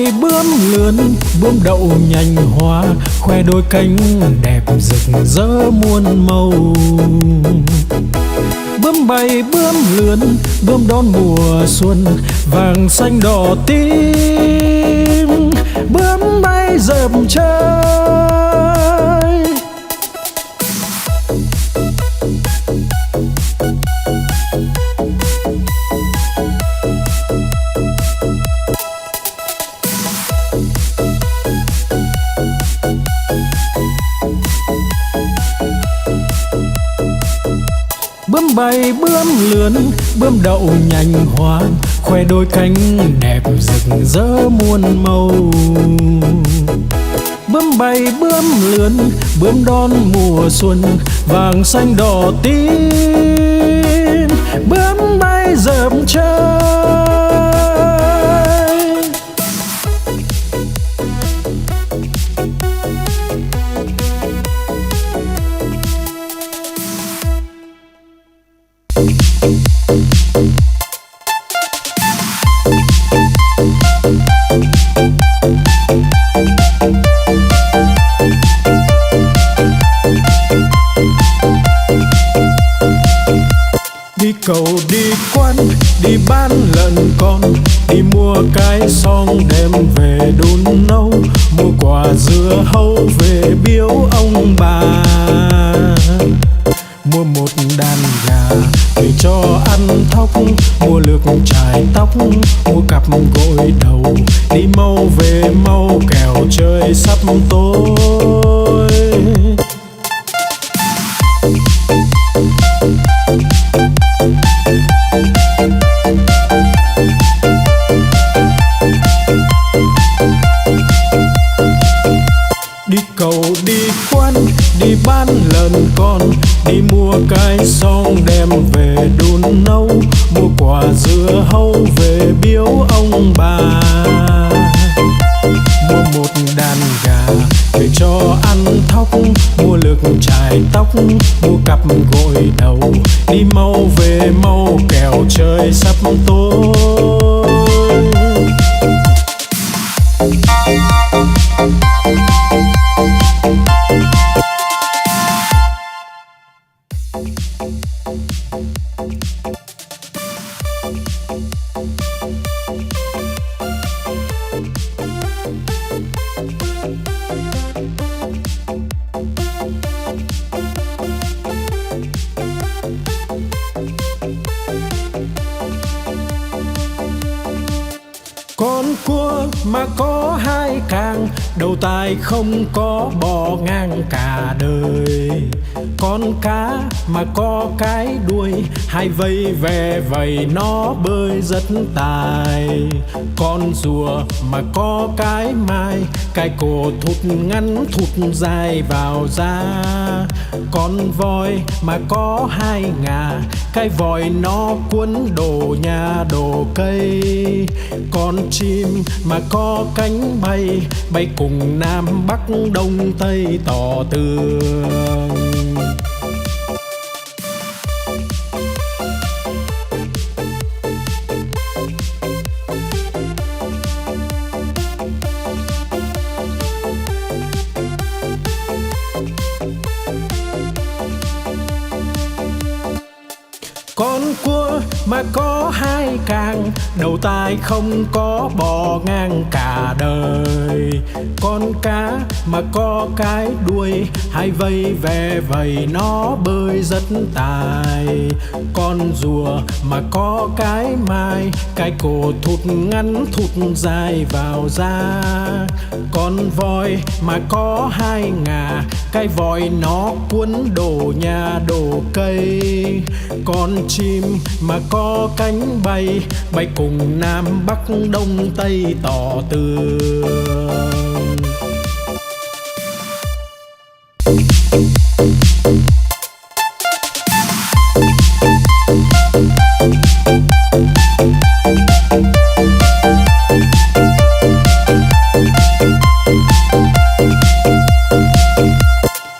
bay bướm lượn, bướm đậu nhành hoa, khoe đôi cánh đẹp rực rỡ muôn màu. Bướm bay bướm lượn, bướm đón mùa xuân, vàng xanh đỏ tím, bướm bay dợp trời. Bướm bay bướm lượn, bướm đậu nhành hoa, khoe đôi cánh đẹp rực rỡ muôn màu. Bướm bay bướm lượn, bướm đón mùa xuân, vàng xanh đỏ tím, bướm bay dợp trời. Đi cầu đi quán, đi bán lợn con, đi mua cái xong đem về đun nấu, mua quả dưa hấu về biếu ông bà. Mua một đàn gà để cho ăn thóc, mua lược chải tóc, mua cặp gội đầu, đi mau về mau kẻo trời sắp tối. Đi cầu đi quán, đi bán lợn con, đi mua cái xong đem về đun nấu, mua quả dưa hấu về biếu ông bà. Mua một đàn gà để cho ăn thóc, mua lược chải tóc, mua cặp gội đầu, đi mau về mau kẻo trời sắp tối. Con cua mà có hai càng, đầu tai không có bò ngang cả đời. Con cá mà có cái đuôi, hai vây ve vầy nó bơi rất tài. Con rùa mà có cái mai, cái cổ thụt ngắn thụt dài vào da. Con voi mà có hai ngà, cái vòi nó cuốn đồ nhà đồ cây. Con chim mà có cánh bay, bay cùng Nam Bắc Đông Tây tỏ tường. Con cua mà có hai càng, đầu tai không có bò ngang cả đời. Con cá mà có cái đuôi, hai vây ve vầy nó bơi rất tài. Con rùa mà có cái mai, cái cổ thụt ngắn thụt dài vào da. Con voi mà có hai ngà, cái vòi nó cuốn đồ nhà đồ cây. Con chim mà có cánh bay, bay cùng Nam Bắc Đông Tây tỏ tường.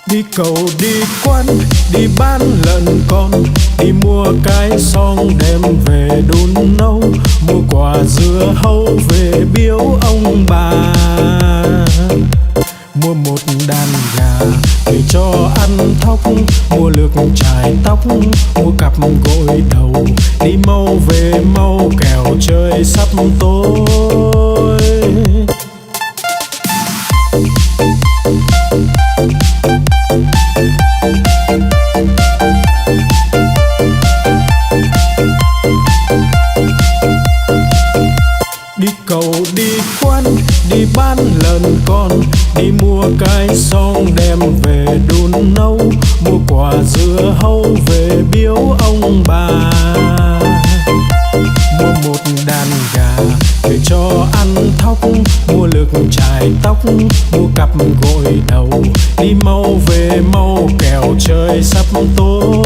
Đi cầu đi quán, đi bán lợn con, đi mua cái xong đem về đun nấu, mua quả dưa hấu về biếu ông bà, mua một đàn gà để cho ăn thóc, mua lược chải tóc, mua cặp gội đầu, đi mau về mau kẻo trời sắp tối. Đi cầu đi quan, đi bán lợn con, đi mua cái xong đem về đun nấu, mua quả dưa hấu về biếu ông bà, mua một đàn gà để cho ăn thóc, mua lược chải tóc, mua cặp gội đầu, đi mau về mau kẻo trời sắp tối.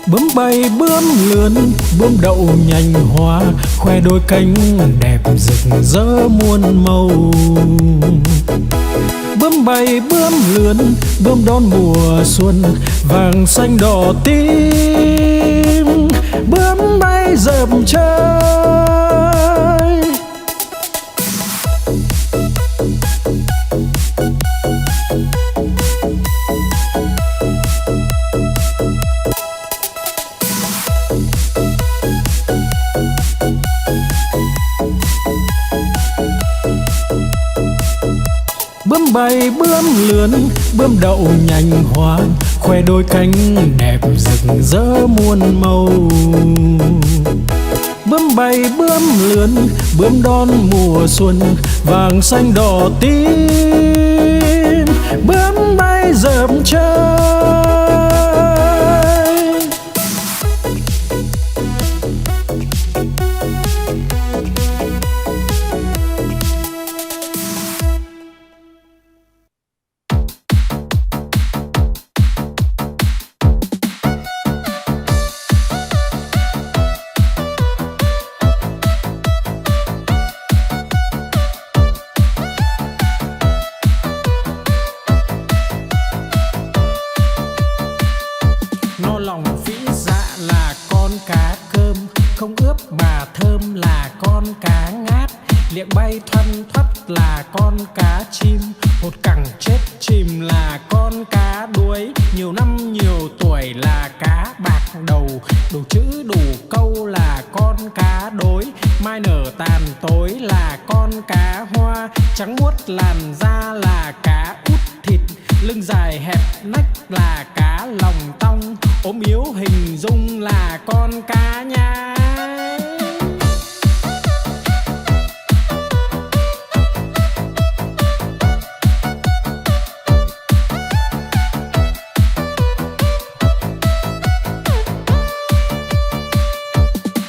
Bướm bay bướm lượn, bướm đậu nhành hoa, khoe đôi cánh đẹp rực rỡ muôn màu. Bướm bay bướm lượn, bướm đón mùa xuân, vàng xanh đỏ tím, bướm bay dợp trời. Bướm bay bướm lượn, bướm đậu nhành hoa, khoe đôi cánh đẹp rực rỡ muôn màu. Bướm bay bướm lượn, bướm đón mùa xuân, vàng xanh đỏ tím, bướm bay dợp trời. No lòng phĩ dạ là con cá cơm, không ướp mà thơm là con cá ngát, liệng bay thoăn thoắt là con cá chim, hột cẳng chết chìm là con cá đuối, nhiều năm nhiều tuổi là cá bạc đầu, đủ chữ đủ câu là con cá đối, mai nở tàn tối là con cá hoa, trắng muốt làn da là cá út thịt, lưng dài hẹp nách là cá lòng tong, ốm yếu hình dung là con cá nhái.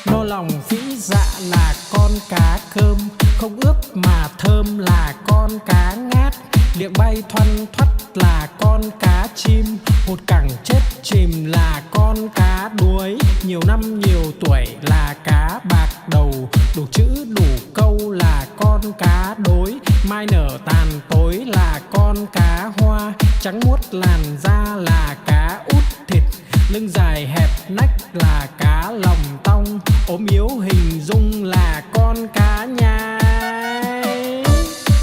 No lòng phĩ dạ là con cá cơm, không ướp mà thơm là con cá ngát, liệng bay thoăn thoắt là con cá chim, hột cẳng chết chìm là con cá đuối, nhiều năm nhiều tuổi là cá bạc đầu, đủ chữ đủ câu là con cá đối, mai nở tàn tối là con cá hoa, trắng muốt làn da là cá út thịt, lưng dài hẹp nách là cá lòng tong, ốm yếu hình dung